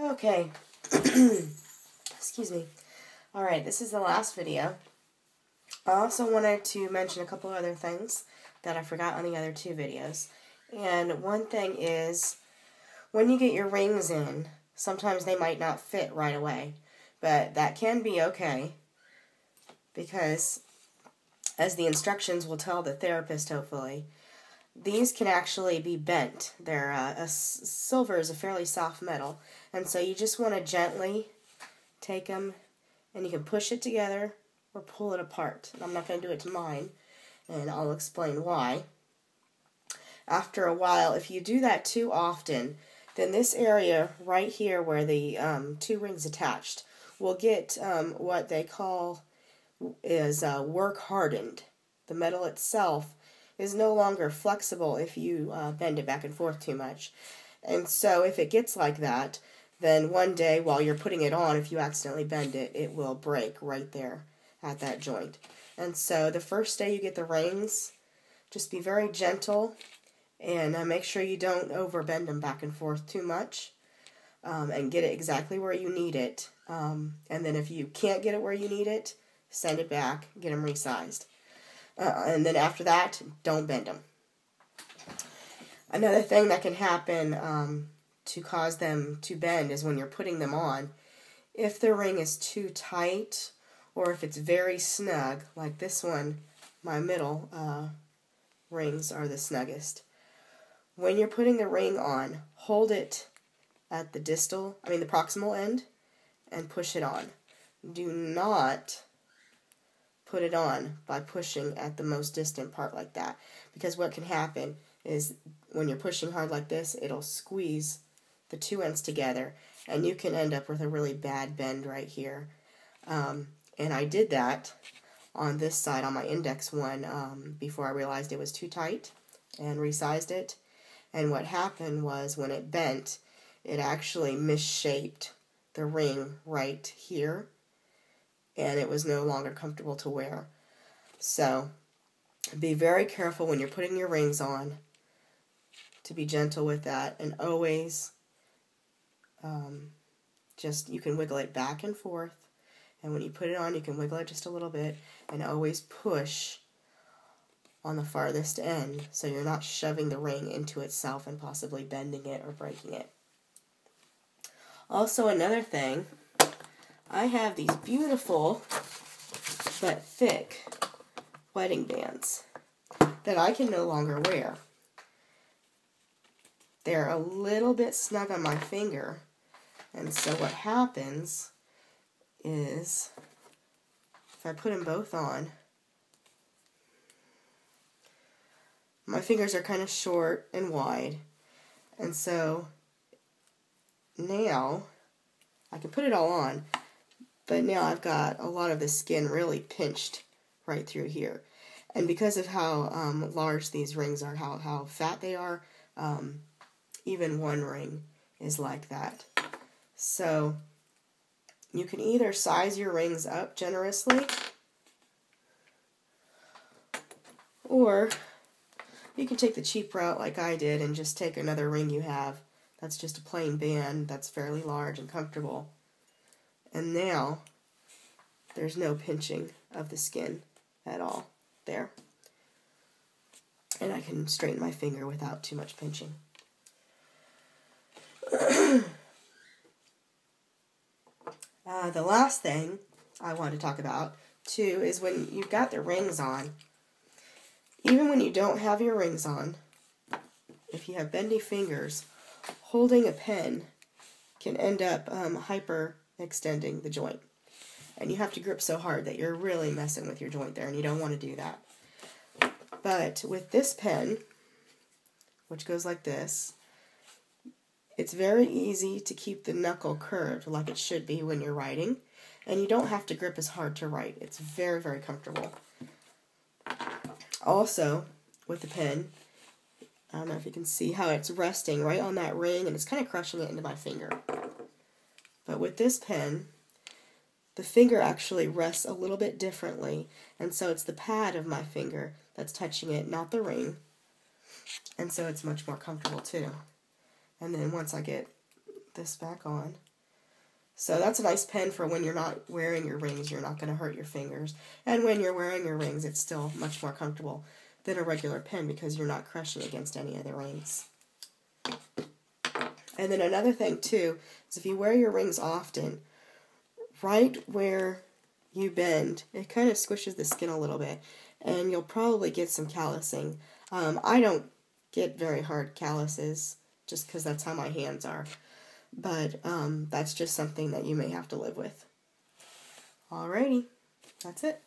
Okay. Excuse me. Alright, this is the last video. I also wanted to mention a couple other things that I forgot on the other two videos. And one thing is, when you get your rings in, sometimes they might not fit right away. But that can be okay, because, as the instructions will tell the therapist, hopefully, these can actually be bent. Silver is a fairly soft metal, and so you just want to gently take them, and you can push it together or pull it apart. And I'm not going to do it to mine, and I'll explain why. After a while, if you do that too often, then this area right here where the two rings attached will get what they call is work hardened. The metal itself is no longer flexible if you bend it back and forth too much. And so if it gets like that, then one day while you're putting it on, if you accidentally bend it, it will break right there at that joint. And so the first day you get the rings, just be very gentle and make sure you don't overbend them back and forth too much, and get it exactly where you need it. And then if you can't get it where you need it, send it back, get them resized. And then after that, don't bend them. Another thing that can happen to cause them to bend is when you're putting them on. If the ring is too tight, or if it's very snug, like this one, my middle rings are the snuggest. When you're putting the ring on, hold it at the proximal end, and push it on. Do not put it on by pushing at the most distant part like that, because what can happen is when you're pushing hard like this, it'll squeeze the two ends together, and you can end up with a really bad bend right here. And I did that on this side, on my index one, before I realized it was too tight, and resized it. And what happened was, when it bent, it actually misshaped the ring right here, and it was no longer comfortable to wear. So be very careful when you're putting your rings on to be gentle with that, and always you can wiggle it back and forth, and when you put it on you can wiggle it just a little bit, and always push on the farthest end so you're not shoving the ring into itself and possibly bending it or breaking it. Also, another thing, I have these beautiful but thick wedding bands that I can no longer wear. They're a little bit snug on my finger, and so what happens is, if I put them both on, my fingers are kind of short and wide, and so now I can put it all on, but now I've got a lot of the skin really pinched right through here. And because of how large these rings are, how fat they are, even one ring is like that. So you can either size your rings up generously, or you can take the cheap route like I did and just take another ring you have that's just a plain band that's fairly large and comfortable. And now there's no pinching of the skin at all there. And I can straighten my finger without too much pinching. The last thing I want to talk about, too, is when you've got the rings on. Even when you don't have your rings on, if you have bendy fingers, holding a pen can end up hyper-extending the joint. And you have to grip so hard that you're really messing with your joint there, and you don't want to do that. But with this pen, which goes like this, it's very easy to keep the knuckle curved like it should be when you're writing, and you don't have to grip as hard to write. It's very, very comfortable. Also, with the pen, I don't know if you can see how it's resting right on that ring, and it's kind of crushing it into my finger. But with this pen, the finger actually rests a little bit differently, and so it's the pad of my finger that's touching it, not the ring. And so it's much more comfortable too. And then once I get this back on, So that's a nice pen for when you're not wearing your rings. You're not going to hurt your fingers. And when you're wearing your rings, it's still much more comfortable than a regular pen because you're not crushing against any of the rings. And then another thing, too, is if you wear your rings often, right where you bend, it kind of squishes the skin a little bit, and you'll probably get some callousing. I don't get very hard calluses, just because that's how my hands are. But that's just something that you may have to live with. Alrighty, that's it.